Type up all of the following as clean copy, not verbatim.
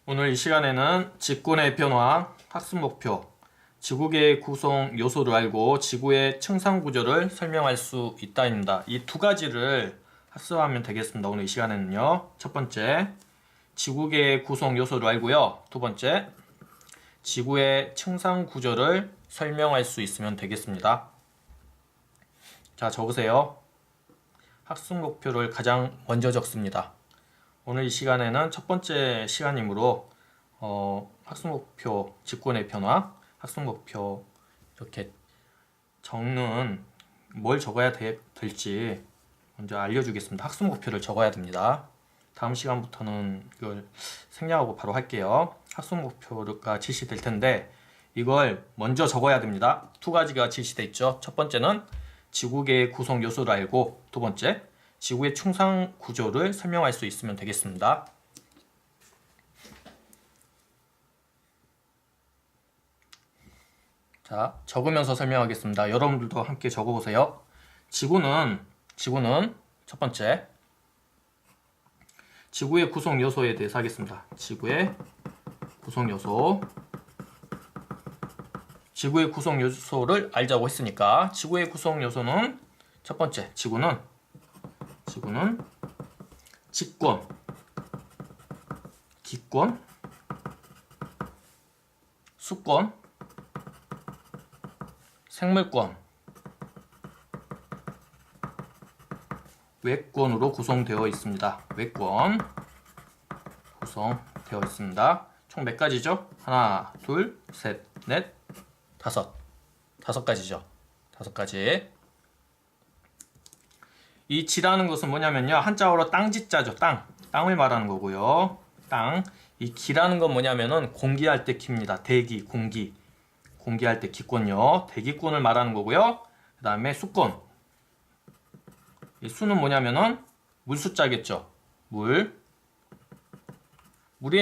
오늘 이 시간에는 직권의 변화, 학습 목표, 지구계의 구성 요소를 알고 지구의 층상 구조를 설명할 수 있다입니다. 이 두 가지를 학습하면 되겠습니다. 오늘 이 시간에는요. 첫 번째, 지구계의 구성 요소를 알고요. 두 번째, 지구의 층상 구조를 설명할 수 있으면 되겠습니다. 자, 적으세요. 학습 목표를 가장 먼저 적습니다. 오늘 이 시간에는 첫 번째 시간이므로 학습 목표, 직권의 변화, 학습 목표 이렇게 적는 뭘 적어야 될지 먼저 알려주겠습니다. 학습 목표를 적어야 됩니다. 다음 시간부터는 이걸 생략하고 바로 할게요. 학습 목표가 제시될 텐데 이걸 먼저 적어야 됩니다. 두 가지가 제시돼 있죠. 첫 번째는 지구계의 구성 요소를 알고, 두 번째 지구의 층상 구조를 설명할 수 있으면 되겠습니다. 자, 적으면서 설명하겠습니다. 여러분들도 함께 적어보세요. 지구는 첫 번째, 지구의 구성 요소에 대해서 하겠습니다. 지구의 구성 요소. 지구의 구성 요소를 알자고 했으니까 지구의 구성 요소는 첫 번째, 지구는 직권, 기권, 수권, 생물권, 외권으로 구성되어 있습니다. 외권 구성되어 있습니다. 총 몇 가지죠? 하나, 둘, 셋, 넷, 다섯 가지죠. 다섯 가지. 이 지라는 것은 뭐냐면요, 한자어로 땅지자죠. 땅을 말하는 거고요. 땅. 이 기라는 건 뭐냐면은 공기할 때 기입니다. 대기, 공기할 때 기권요. 대기권을 말하는 거고요. 그 다음에 수권. 이 수는 뭐냐면은 물숫자겠죠. 물에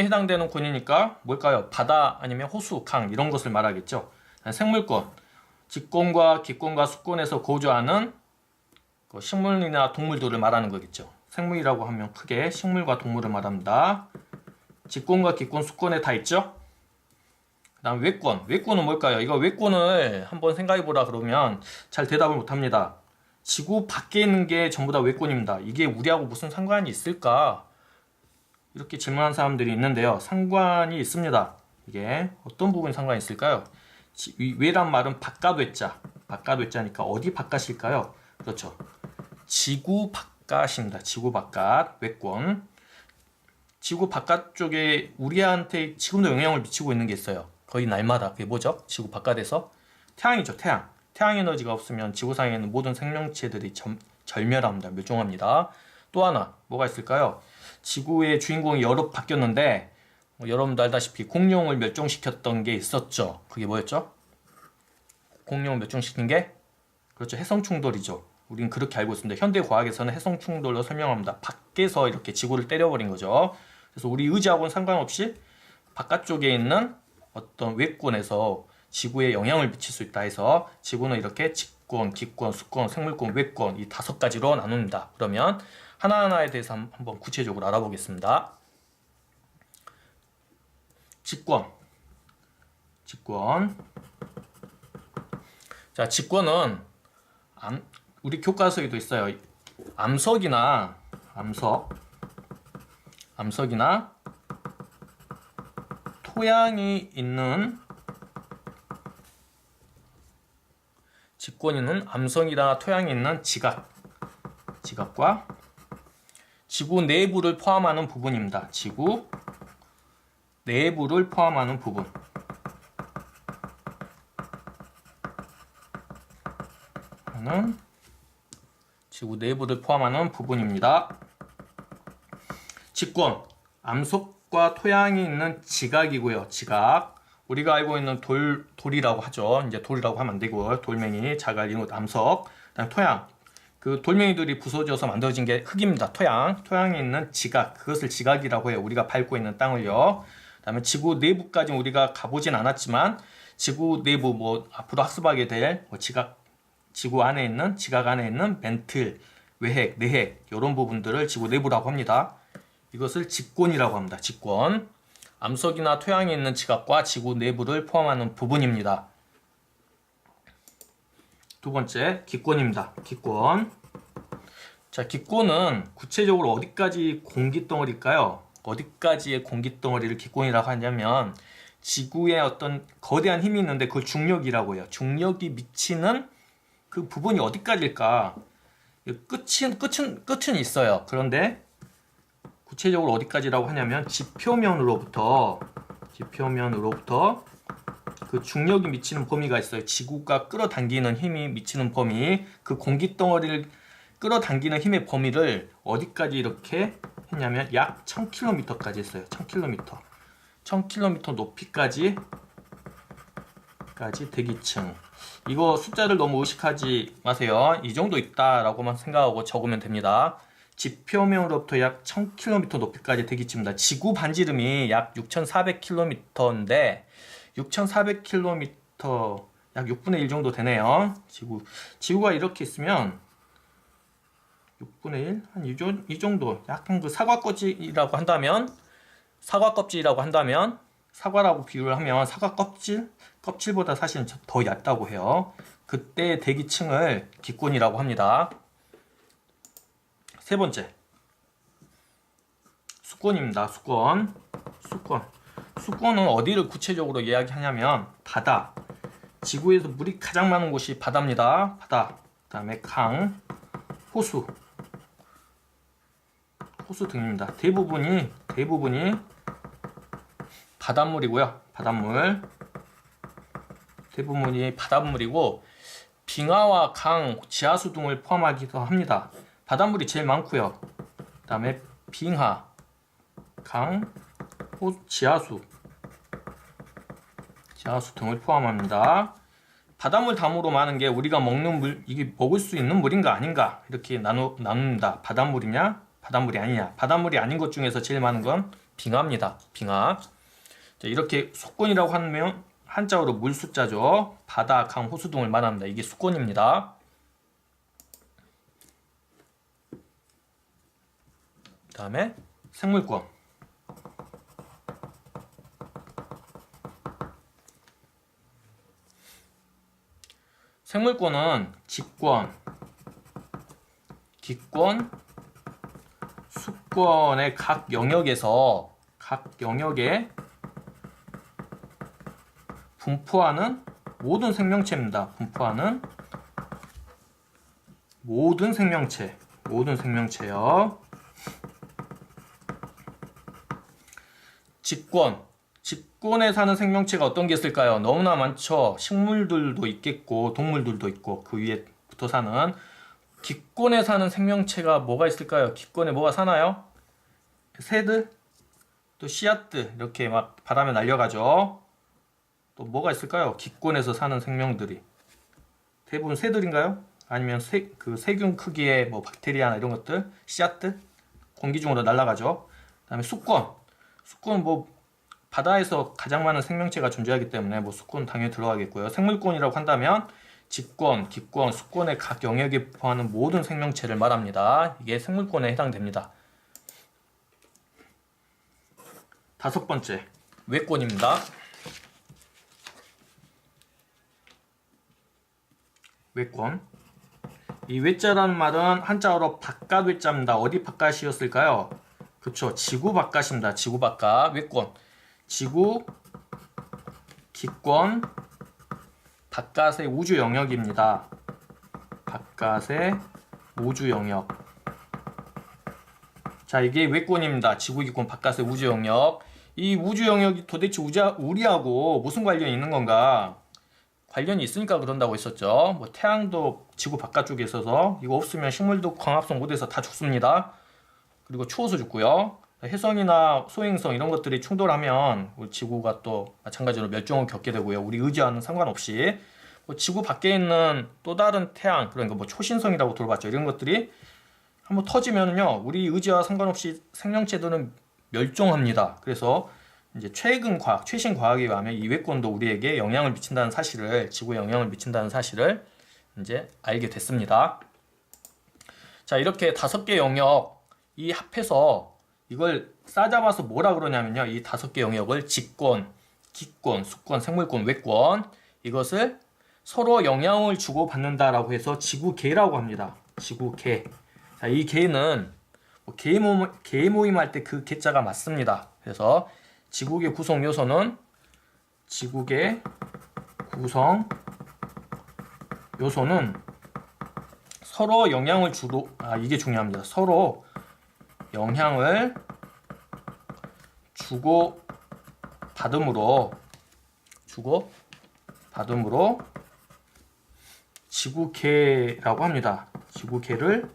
해당되는 권이니까 뭘까요? 바다 아니면 호수, 강 이런 것을 말하겠죠. 생물권. 직권과 기권과 수권에서 거주하는 식물이나 동물들을 말하는 거겠죠. 생물이라고 하면 크게 식물과 동물을 말합니다. 직권과 기권, 수권에 다 있죠. 그 다음 외권은 뭘까요? 이거 외권을 한번 생각해 보라 그러면 잘 대답을 못 합니다. 지구 밖에 있는 게 전부 다 외권입니다. 이게 우리하고 무슨 상관이 있을까? 이렇게 질문하는 사람들이 있는데요. 상관이 있습니다. 이게 어떤 부분이 상관이 있을까요? 외란 말은 바깥 외자니까 어디 바깥일까요? 그렇죠. 지구 바깥입니다. 지구 바깥, 외권. 지구 바깥 쪽에 우리한테 지금도 영향을 미치고 있는 게 있어요. 거의 날마다. 그게 뭐죠? 지구 바깥에서? 태양이죠, 태양. 태양 에너지가 없으면 지구상에 있는 모든 생명체들이 절멸합니다. 멸종합니다. 또 하나, 뭐가 있을까요? 지구의 주인공이 여러 바뀌었는데, 여러분도 알다시피 공룡을 멸종시켰던 게 있었죠. 그게 뭐였죠? 공룡을 멸종시킨 게? 그렇죠. 해성 충돌이죠. 우린 그렇게 알고 있습니다. 현대 과학에서는 해성 충돌로 설명합니다. 밖에서 이렇게 지구를 때려버린 거죠. 그래서 우리 의지하고는 상관없이 바깥쪽에 있는 어떤 외권에서 지구에 영향을 미칠 수 있다 해서 지구는 이렇게 직권, 기권, 수권, 생물권, 외권 이 다섯 가지로 나눕니다. 그러면 하나하나에 대해서 한번 구체적으로 알아보겠습니다. 직권. 자, 직권은 우리 교과서에도 있어요. 암석이나 토양이 있는 직권이는 암석이나 토양이 있는 지각과 지구 내부를 포함하는 부분입니다. 지구 내부를 포함하는 부분. 는 지구 내부를 포함하는 부분입니다. 직권, 암석과 토양이 있는 지각이고요. 지각. 우리가 알고 있는 돌이라고 하죠. 이제 돌이라고 하면 안 되고요. 돌멩이, 자갈, 이런 암석. 그다음 토양. 그 돌멩이들이 부서져서 만들어진 게 흙입니다. 토양에 있는 지각. 그것을 지각이라고 해요. 우리가 밟고 있는 땅을요. 그다음에 지구 내부까지 우리가 가보진 않았지만 지구 내부 앞으로 학습하게 될 지각 안에 있는 멘틀, 외핵, 내핵 이런 부분들을 지구 내부라고 합니다. 이것을 직권이라고 합니다. 직권. 암석이나 토양에 있는 지각과 지구 내부를 포함하는 부분입니다. 두 번째, 기권입니다. 기권. 자, 기권은 구체적으로 어디까지 공기덩어리일까요? 어디까지의 공기덩어리를 기권이라고 하냐면 지구에 어떤 거대한 힘이 있는데 그걸 중력이라고 해요. 중력이 미치는 그 부분이 어디까지일까? 끝은 있어요. 그런데 구체적으로 어디까지라고 하냐면 지표면으로부터 그 중력이 미치는 범위가 있어요. 지구가 끌어당기는 힘이 미치는 범위, 그 공기덩어리를 끌어당기는 힘의 범위를 어디까지 이렇게 했냐면 약 1000km까지 했어요. 1000km. 1000km 높이까지 대기층. 이거 숫자를 너무 의식하지 마세요. 이 정도 있다라고만 생각하고 적으면 됩니다. 지표면으로부터 약 1000km 높이까지 대기층입니다. 지구 반지름이 약 6400km인데 6400km 약 6분의 1 정도 되네요. 지구가 이렇게 있으면 6분의 1? 한 이 정도. 약간 그 사과 껍질이라고 한다면 사과라고 비유를 하면 사과 껍질보다 사실은 더 얕다고 해요. 그때 대기층을 기권이라고 합니다. 세 번째, 수권입니다. 수권은 어디를 구체적으로 이야기하냐면 바다. 지구에서 물이 가장 많은 곳이 바다입니다. 바다. 그 다음에 강, 호수 등입니다. 대부분이 바닷물이고요. 대부분이 바닷물이고 빙하와 강, 지하수 등을 포함하기도 합니다. 바닷물이 제일 많고요. 그 다음에 빙하, 강, 지하수 등을 포함합니다. 바닷물 다음으로 많은 게 우리가 먹는 물, 이게 먹을 수 있는 물인가 아닌가 이렇게 나눕니다. 바닷물이냐 바닷물이 아니냐. 바닷물이 아닌 것 중에서 제일 많은 건 빙하입니다. 빙하. 자, 이렇게 수권이라고 하면 한자어로 물 숫자죠. 바다, 강, 호수 등을 말합니다. 이게 수권입니다. 그 다음에 생물권. 생물권은 직권, 기권, 수권의 각 영역에 분포하는 모든 생명체입니다. 분포하는 모든 생명체요. 직권에 사는 생명체가 어떤 게 있을까요? 너무나 많죠. 식물들도 있겠고 동물들도 있고 그 위에 붙어 사는. 기권에 사는 생명체가 뭐가 있을까요? 기권에 뭐가 사나요? 새들, 또 씨앗들 이렇게 막 바람에 날려가죠. 또 뭐가 있을까요? 기권에서 사는 생명들이 대부분 새들인가요? 아니면 세균 크기의 뭐 박테리아나 이런 것들, 씨앗들 공기 중으로 날아가죠. 그다음에 수권 뭐 바다에서 가장 많은 생명체가 존재하기 때문에 뭐 수권 당연히 들어가겠고요. 생물권이라고 한다면 직권, 기권, 수권의 각 영역에 포함하는 모든 생명체를 말합니다. 이게 생물권에 해당됩니다. 다섯 번째, 외권입니다. 외권. 이 외자라는 말은 한자어로 바깥 외자입니다. 어디 바깥이었을까요? 그쵸, 지구 바깥입니다. 지구 바깥. 외권. 지구, 기권, 바깥의 우주 영역입니다. 바깥의 우주 영역. 자, 이게 외권입니다. 지구, 기권, 바깥의 우주 영역. 이 우주 영역이 도대체 우리하고 무슨 관련이 있는 건가? 관련이 있으니까 그런다고 했었죠. 뭐 태양도 지구 바깥쪽에 있어서 이거 없으면 식물도 광합성 못해서 다 죽습니다. 그리고 추워서 죽고요. 혜성이나 소행성 이런 것들이 충돌하면 우리 지구가 또 마찬가지로 멸종을 겪게 되고요. 우리 의지와는 상관없이 뭐 지구 밖에 있는 또 다른 태양, 그러니까 뭐 초신성이라고 들어봤죠. 이런 것들이 한번 터지면요, 우리 의지와 상관없이 생명체들은 멸종합니다. 그래서 이제 최신 과학에 의하면 이 외권도 우리에게 영향을 미친다는 사실을, 지구에 영향을 미친다는 사실을 이제 알게 됐습니다. 자, 이렇게 5개 영역이 합해서 이걸 싸잡아서 뭐라 그러냐면요. 이 5개 영역을 직권, 기권, 수권, 생물권, 외권 이것을 서로 영향을 주고받는다라고 해서 지구계라고 합니다. 지구계. 자, 이 계는 뭐 계 모임 할 때 그 계자가 맞습니다. 그래서 지구계 구성 요소는 지구계 구성 요소는 서로 영향을 이게 중요합니다. 서로 영향을 주고받음으로 지구계라고 합니다. 지구계를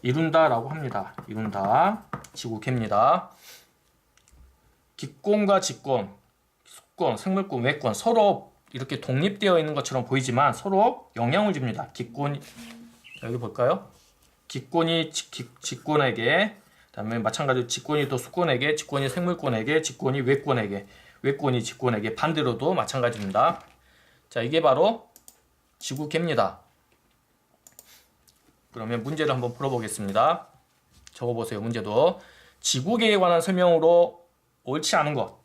이룬다라고 합니다. 이룬다. 지구계입니다. 기권과 직권, 수권, 생물권, 외권 서로 이렇게 독립되어 있는 것처럼 보이지만 서로 영향을 줍니다. 기권, 여기 볼까요? 기권이 직권에게, 그다음에 마찬가지로 직권이 또 수권에게, 직권이 생물권에게, 직권이 외권에게, 외권이 직권에게 반대로도 마찬가지입니다. 자, 이게 바로 지구계입니다. 그러면 문제를 한번 풀어보겠습니다. 적어보세요. 문제도 지구계에 관한 설명으로 옳지 않은 것.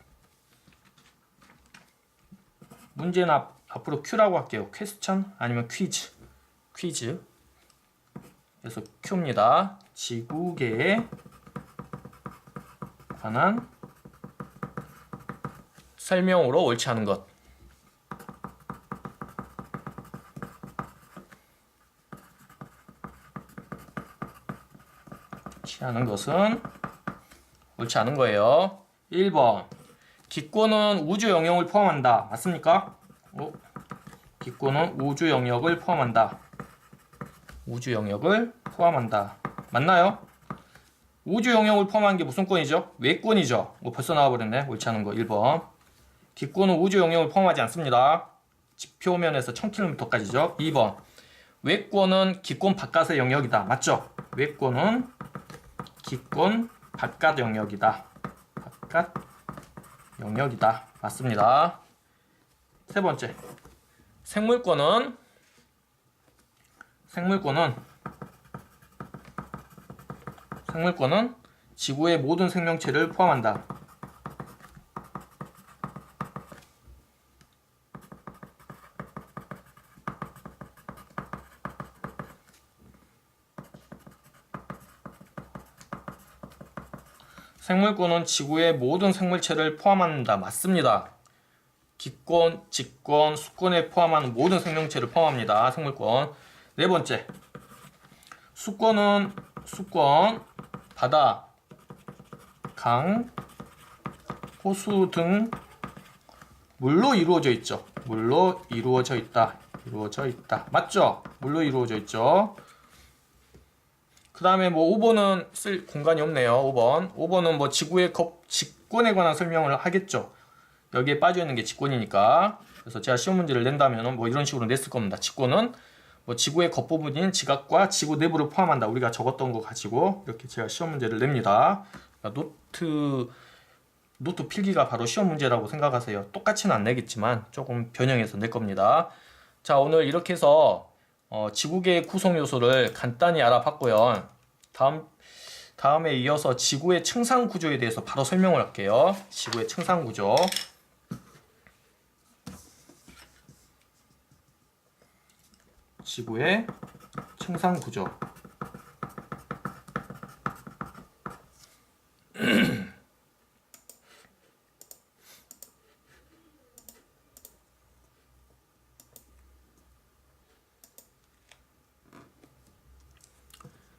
문제는 앞으로 Q라고 할게요. 퀘스천 아니면 퀴즈. 그래서 Q입니다. 지구계에 관한 설명으로 옳지 않은 것. 옳지 않은 거예요. 1번. 기권은 우주 영역을 포함한다. 맞습니까? 기권은 우주 영역을 포함한다. 우주 영역을 포함한다. 맞나요? 우주 영역을 포함한 게 무슨 권이죠? 외권이죠. 벌써 나와버렸네. 옳지 않은 거 1번. 기권은 우주 영역을 포함하지 않습니다. 지표면에서 1000km까지죠. 2번. 외권은 기권 바깥의 영역이다. 맞죠? 외권은 기권 바깥 영역이다. 바깥 영역이다. 맞습니다. 세 번째. 생물권은 지구의 모든 생명체를 포함한다. 생물권은 지구의 모든 생물체를 포함한다. 맞습니다. 기권, 직권, 수권에 포함하는 모든 생명체를 포함합니다. 생물권. 네 번째. 수권, 바다, 강, 호수 등 물로 이루어져 있죠. 물로 이루어져 있다. 맞죠? 물로 이루어져 있죠. 그 다음에 5번은 쓸 공간이 없네요. 5번은 지구의 직권에 관한 설명을 하겠죠. 여기에 빠져있는 게 직권이니까. 그래서 제가 시험 문제를 낸다면 이런 식으로 냈을 겁니다. 직권은 지구의 겉부분인 지각과 지구 내부를 포함한다. 우리가 적었던 거 가지고 이렇게 제가 시험 문제를 냅니다. 노트 필기가 바로 시험 문제라고 생각하세요. 똑같이는 안 내겠지만 조금 변형해서 낼 겁니다. 자, 오늘 이렇게 해서 지구계의 구성 요소를 간단히 알아봤고요. 다음에 이어서 지구의 층상 구조에 대해서 바로 설명을 할게요. 지구의 층상 구조. 지구의 층상 구조.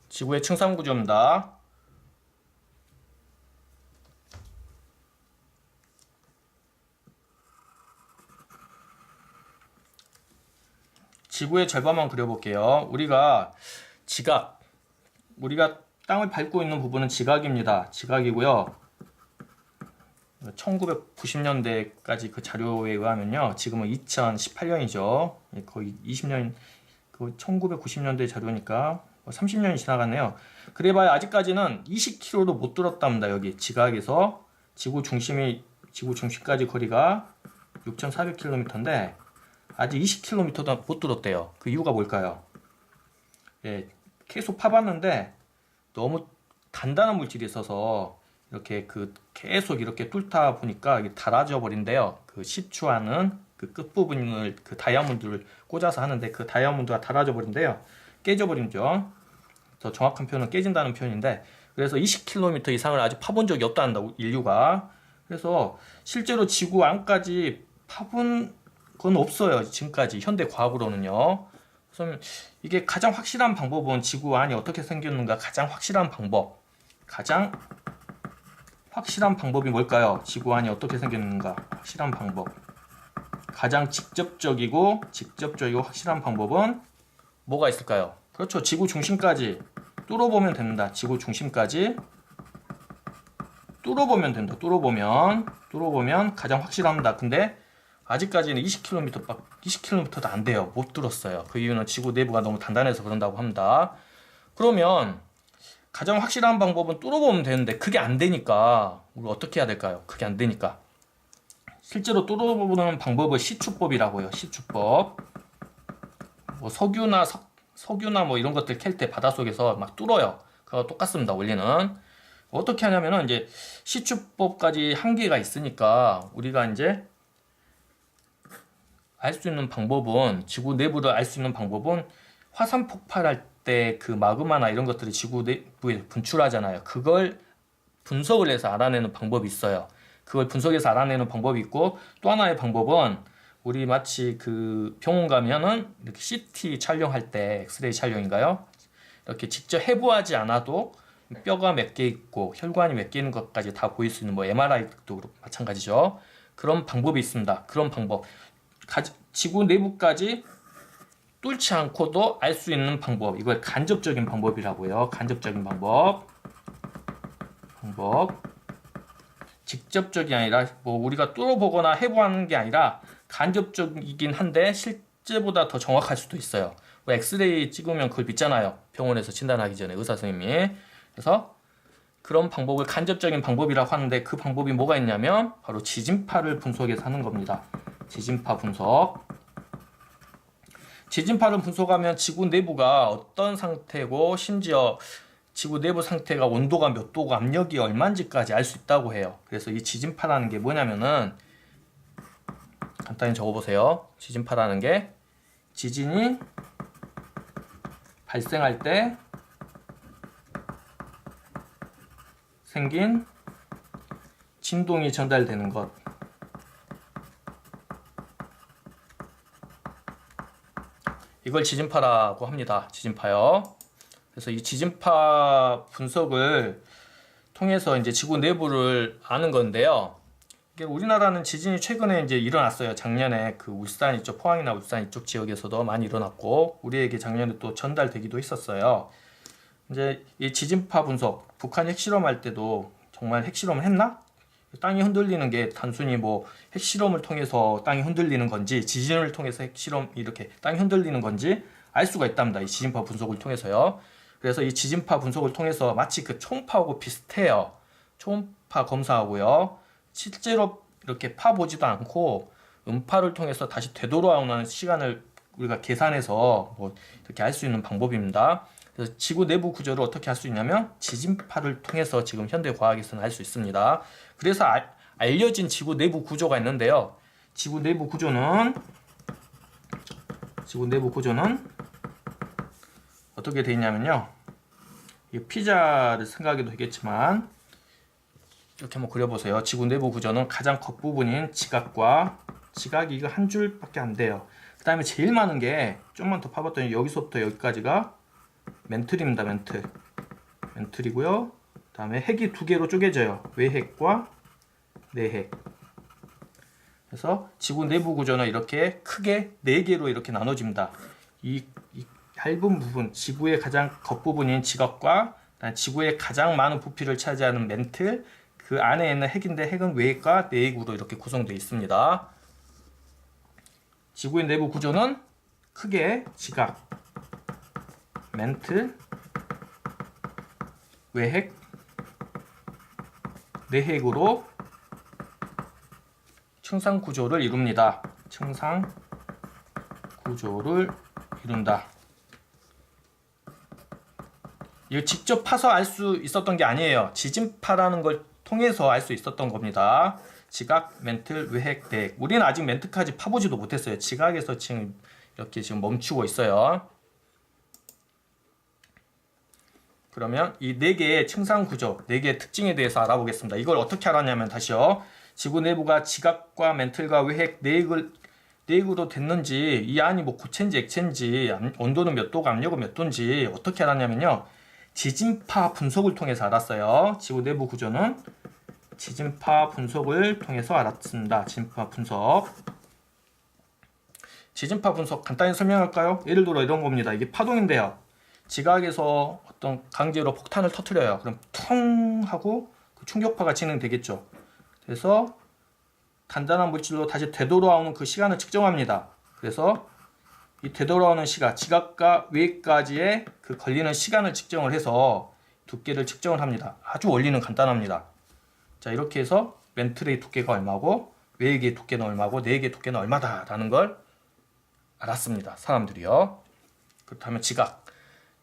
지구의 층상 구조입니다. 지구의 절반만 그려볼게요. 우리가 땅을 밟고 있는 부분은 지각입니다. 지각이고요. 1990년대까지 그 자료에 의하면요. 지금은 2018년이죠. 거의 20년, 1990년대 자료니까 30년이 지나갔네요. 그래봐야 아직까지는 20km도 못 뚫었답니다. 여기 지각에서 지구 중심까지 거리가 6,400km인데 아직 20km도 못 뚫었대요. 그 이유가 뭘까요? 계속 파봤는데 너무 단단한 물질이 있어서 이렇게 계속 이렇게 뚫다 보니까 이게 닳아져 버린대요. 그 시추하는 그 끝부분을 그 다이아몬드를 꽂아서 하는데 그 다이아몬드가 닳아져 버린대요. 깨져 버리죠. 더 정확한 표현은 깨진다는 표현인데, 그래서 20km 이상을 아직 파본 적이 없다는다, 인류가. 그래서 실제로 지구 안까지 파본 건 없어요, 지금까지 현대 과학으로는요. 그래서 이게 가장 확실한 방법은, 지구 안이 어떻게 생겼는가 가장 확실한 방법이 뭘까요? 지구 안이 어떻게 생겼는가 확실한 방법, 가장 직접적이고 확실한 방법은 뭐가 있을까요? 그렇죠, 지구 중심까지 뚫어보면 됩니다. 지구 중심까지 뚫어보면 됩니다. 뚫어보면 가장 확실합니다. 근데 아직까지는 20km도 안 돼요. 못 뚫었어요. 그 이유는 지구 내부가 너무 단단해서 그런다고 합니다. 그러면 가장 확실한 방법은 뚫어보면 되는데 그게 안 되니까 우리 어떻게 해야 될까요? 그게 안 되니까 실제로 뚫어보는 방법을 시추법이라고 해요. 시추법. 뭐 석유나 뭐 이런 것들 캘 때 바닷속에서 막 뚫어요. 그거 똑같습니다. 원리는 어떻게 하냐면은 이제 시추법까지 한계가 있으니까 우리가 이제 알 수 있는 방법은, 지구 내부를 알 수 있는 방법은 화산 폭발할 때 그 마그마나 이런 것들이 지구 내부에 분출하잖아요. 그걸 분석을 해서 알아내는 방법이 있어요. 그걸 분석해서 알아내는 방법이 있고, 또 하나의 방법은 우리 마치 그 병원 가면은 이렇게 CT 촬영할 때, 엑스레이 촬영인가요? 이렇게 직접 해부하지 않아도 뼈가 몇 개 있고 혈관이 몇 개 있는 것까지 다 보일 수 있는, 뭐 MRI도 마찬가지죠. 그런 방법이 있습니다. 그런 방법, 지구 내부까지 뚫지 않고도 알 수 있는 방법, 이걸 간접적인 방법이라고요. 간접적인 방법. 직접적이 아니라 뭐 우리가 뚫어보거나 해부하는 게 아니라 간접적이긴 한데 실제보다 더 정확할 수도 있어요. 뭐 엑스레이 찍으면 그걸 믿잖아요. 병원에서 진단하기 전에 의사 선생님이. 그래서 그런 방법을 간접적인 방법이라고 하는데, 그 방법이 뭐가 있냐면 바로 지진파를 분석해서 하는 겁니다. 지진파 분석. 지진파를 분석하면 지구 내부가 어떤 상태고, 심지어 지구 내부 상태가 온도가 몇 도고 압력이 얼마인지까지 알 수 있다고 해요. 그래서 이 지진파라는 게 뭐냐면은, 간단히 적어보세요. 지진파라는 게 지진이 발생할 때 생긴 진동이 전달되는 것. 이걸 지진파라고 합니다. 지진파요. 그래서 이 지진파 분석을 통해서 이제 지구 내부를 아는 건데요. 이게 우리나라는 지진이 최근에 이제 일어났어요. 작년에 그 울산 이쪽, 포항이나 울산 이쪽 지역에서도 많이 일어났고, 우리에게 작년에 또 전달되기도 했었어요. 이제 이 지진파 분석, 북한이 핵실험할 때도 정말 핵실험을 했나? 땅이 흔들리는 게 단순히 뭐 핵실험을 통해서 땅이 흔들리는 건지, 지진을 통해서 핵실험 이렇게 땅이 흔들리는 건지 알 수가 있답니다. 이 지진파 분석을 통해서요. 그래서 이 지진파 분석을 통해서 마치 그 초음파하고 비슷해요. 초음파 검사하고요. 실제로 이렇게 파보지도 않고 음파를 통해서 다시 되돌아오는 시간을 우리가 계산해서 뭐 이렇게 알 수 있는 방법입니다. 그래서 지구 내부 구조를 어떻게 할 수 있냐면 지진파를 통해서 지금 현대 과학에서는 알 수 있습니다. 그래서 알려진 지구 내부 구조가 있는데요. 지구 내부 구조는 어떻게 되어 있냐면요. 이 피자를 생각해도 되겠지만 이렇게 한번 그려보세요. 지구 내부 구조는 가장 겉부분인 지각이 이거 한 줄밖에 안 돼요. 그 다음에 제일 많은 게, 좀만 더 파봤더니 여기서부터 여기까지가 멘틀입니다. 멘틀이고요. 그 다음에 핵이 두 개로 쪼개져요. 외핵과 내핵. 그래서 지구 내부 구조는 이렇게 크게 네 개로 이렇게 나눠집니다. 이 얇은 부분, 지구의 가장 겉부분인 지각과 지구의 가장 많은 부피를 차지하는 멘틀, 그 안에 있는 핵인데 핵은 외핵과 내핵으로 이렇게 구성되어 있습니다. 지구의 내부 구조는 크게 지각, 멘틀, 외핵, 내핵으로 층상 구조를 이룹니다. 층상 구조를 이룬다. 이거 직접 파서 알 수 있었던 게 아니에요. 지진파라는 걸 통해서 알 수 있었던 겁니다. 지각, 멘틀, 외핵, 대핵. 우리는 아직 멘틀까지 파보지도 못했어요. 지각에서 지금 이렇게 지금 멈추고 있어요. 그러면 이 4개의 층상 구조, 4개의 특징에 대해서 알아보겠습니다. 이걸 어떻게 알았냐면 다시요. 지구 내부가 지각과 멘틀과 외핵, 내핵으로 됐는지, 이 안이 뭐 고체인지 액체인지, 온도는 몇 도가 압력은 몇 도인지 어떻게 알았냐면요. 지진파 분석을 통해서 알았어요. 지구 내부 구조는 지진파 분석을 통해서 알았습니다. 지진파 분석. 지진파 분석 간단히 설명할까요? 예를 들어 이런 겁니다. 이게 파동인데요. 지각에서 어떤 강제로 폭탄을 터뜨려요. 그럼 퉁 하고 그 충격파가 진행되겠죠. 그래서 간단한 물질로 다시 되돌아오는 그 시간을 측정합니다. 그래서 이 되돌아오는 시간, 지각과 외핵까지의 그 걸리는 시간을 측정을 해서 두께를 측정을 합니다. 아주 원리는 간단합니다. 자, 이렇게 해서 멘틀의 두께가 얼마고 외핵의 두께는 얼마고 내핵의 두께는 얼마다라는 걸 알았습니다. 사람들이요. 그렇다면 지각.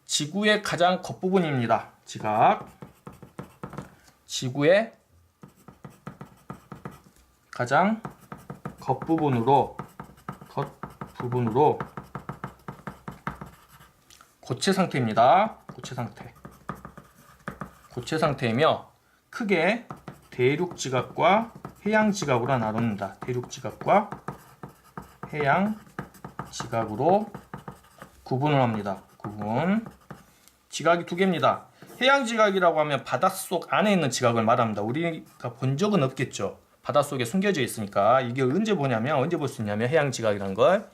지구의 가장 겉부분입니다. 지각. 지구의 가장 겉부분으로 고체 상태입니다. 고체 상태이며 크게 대륙 지각과 해양 지각으로 나눕니다. 대륙 지각과 해양 지각으로 구분을 합니다. 구분. 지각이 2개입니다. 해양 지각이라고 하면 바닷속 안에 있는 지각을 말합니다. 우리가 본 적은 없겠죠. 바닷속에 숨겨져 있으니까. 이게 언제 보냐면, 언제 볼 수 있냐면 해양 지각이라는 걸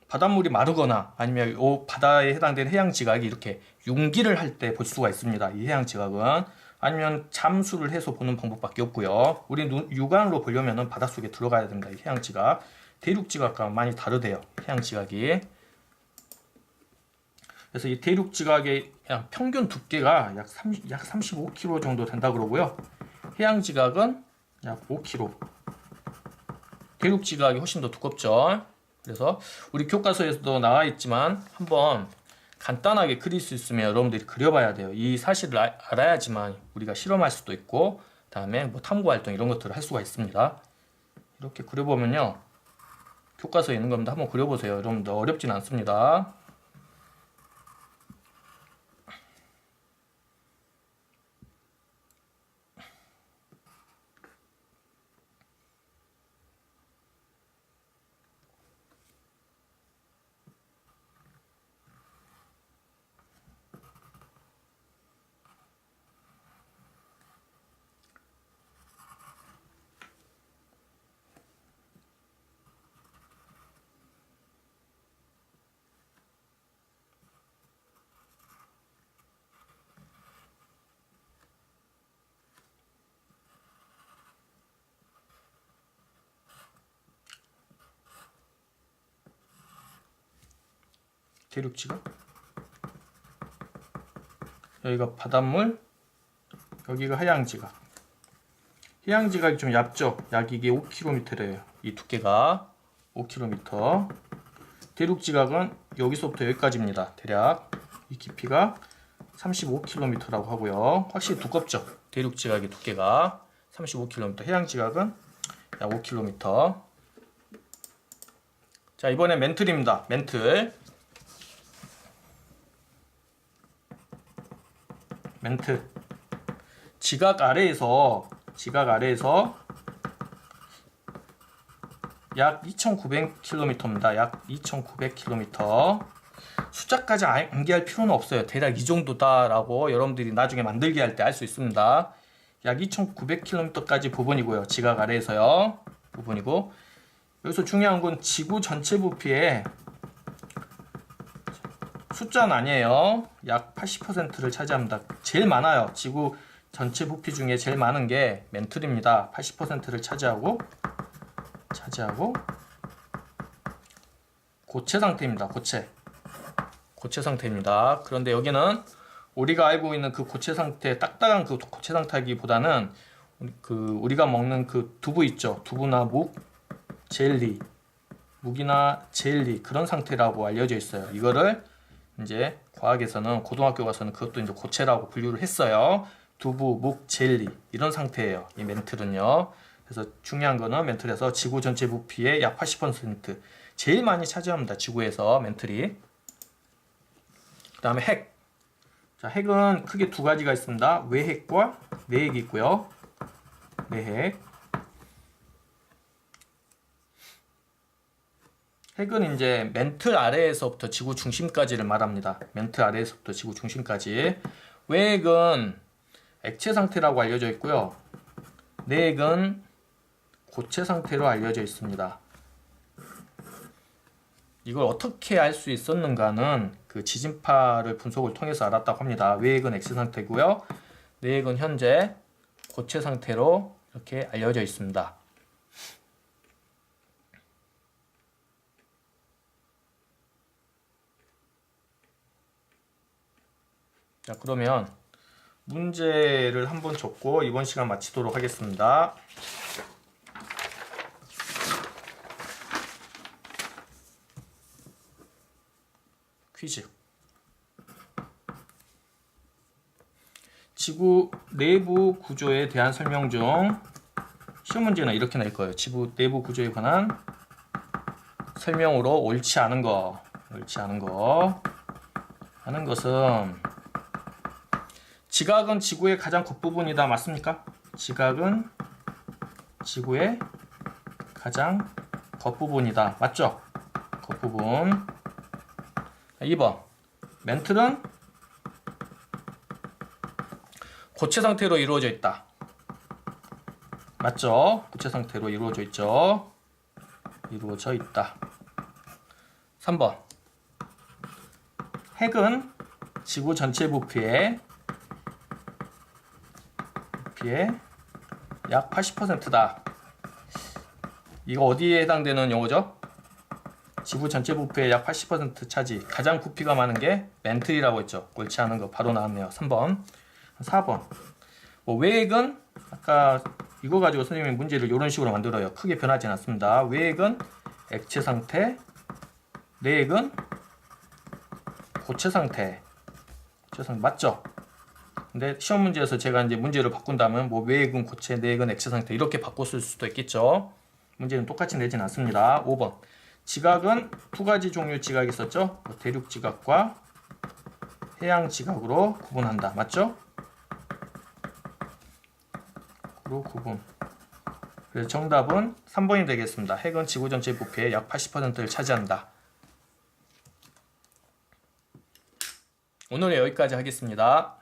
바닷물이 마르거나 아니면 이 바다에 해당되는 해양 지각이 이렇게 융기를 할 때 볼 수가 있습니다. 이 해양 지각은. 아니면 잠수를 해서 보는 방법밖에 없고요. 우리 육안으로 보려면 바닷속에 들어가야 됩니다. 이 해양 지각. 대륙 지각과 많이 다르대요. 해양 지각이. 그래서 이 대륙 지각의 평균 두께가 약 35km 정도 된다 그러고요. 해양 지각은 약 5km. 대륙 지각이 훨씬 더 두껍죠. 그래서 우리 교과서에서도 나와 있지만 한번 간단하게 그릴 수 있으면 여러분들이 그려봐야 돼요. 이 사실을 알아야지만 우리가 실험할 수도 있고 다음에 뭐 탐구 활동 이런 것들을 할 수가 있습니다. 이렇게 그려보면요. 교과서에 있는 겁니다. 한번 그려보세요. 여러분들 어렵진 않습니다. 대륙 지각. 여기가 바닷물, 여기가 해양 지각. 해양 지각이 좀 얇죠. 약 이게 5km래요. 이 두께가 5km. 대륙 지각은 여기서부터 여기까지입니다. 대략 이 깊이가 35km라고 하고요. 확실히 두껍죠. 대륙 지각의 두께가 35km. 해양 지각은 약 5km. 자, 이번에 멘틀입니다. 멘틀. 지각 아래에서 약 2,900km입니다. 약 2,900km. 숫자까지 암기할 필요는 없어요. 대략 이 정도다라고 여러분들이 나중에 만들기 할 때 알 수 있습니다. 약 2,900km까지 부분이고요. 지각 아래에서요. 부분이고 여기서 중요한 건 지구 전체 부피의 숫자는 아니에요. 약 80%를 차지합니다. 제일 많아요. 지구 전체 부피 중에 제일 많은 게 멘틀입니다. 80%를 차지하고 고체 상태입니다. 고체 상태입니다. 그런데 여기는 우리가 알고 있는 그 고체 상태, 딱딱한 그 고체 상태기보다는 그 우리가 먹는 그 두부 있죠. 두부나 묵이나 젤리 그런 상태라고 알려져 있어요. 이거를 이제 과학에서는 고등학교 가서는 그것도 이제 고체라고 분류를 했어요. 두부, 묵, 젤리 이런 상태예요. 이 멘틀은요. 그래서 중요한 거는 멘틀에서 지구 전체 부피의 약 80% 제일 많이 차지합니다. 지구에서 멘틀이. 그 다음에 핵. 자, 핵은 크게 두 가지가 있습니다. 외핵과 내핵이 있고요. 내핵. 핵은 이제 멘틀 아래에서부터 지구 중심까지를 말합니다. 멘틀 아래에서부터 지구 중심까지. 외핵은 액체 상태라고 알려져 있고요. 내핵은 고체 상태로 알려져 있습니다. 이걸 어떻게 알 수 있었는가는 그 지진파를 분석을 통해서 알았다고 합니다. 외핵은 액체 상태고요. 내핵은 현재 고체 상태로 이렇게 알려져 있습니다. 자, 그러면 문제를 한번 줬고 이번 시간 마치도록 하겠습니다. 퀴즈. 지구 내부 구조에 대한 설명 중 시험 문제는 이렇게 낼 거예요. 지구 내부 구조에 관한 설명으로 옳지 않은 거 하는 것은 지각은 지구의 가장 겉부분이다. 맞습니까? 지각은 지구의 가장 겉부분이다. 맞죠? 겉부분. 2번. 멘틀은 고체 상태로 이루어져 있다. 맞죠? 고체 상태로 이루어져 있죠. 이루어져 있다. 3번. 핵은 지구 전체 부피의 약 80%다. 이거 어디에 해당되는 용어죠? 지구 전체 부피의 약 80% 차지. 가장 부피가 많은 게 멘틀이라고 했죠. 옳지 않은 거 바로 나왔네요. 3번. 4번. 외핵은 아까 이거 가지고 선생님이 문제를 이런 식으로 만들어요. 크게 변하지 않습니다. 외핵은 액체 상태, 내핵은 고체 상태. 맞죠? 근데 시험 문제에서 제가 이제 문제를 바꾼다면 뭐 외핵은 고체, 내핵은 액체 상태 이렇게 바꿨을 수도 있겠죠. 문제는 똑같이 내진 않습니다. 5번. 지각은 두 가지 종류 지각이 있었죠. 대륙 지각과 해양 지각으로 구분한다. 맞죠? 구분. 그래서 정답은 3번이 되겠습니다. 핵은 지구 전체 부피의 약 80%를 차지한다. 오늘은 여기까지 하겠습니다.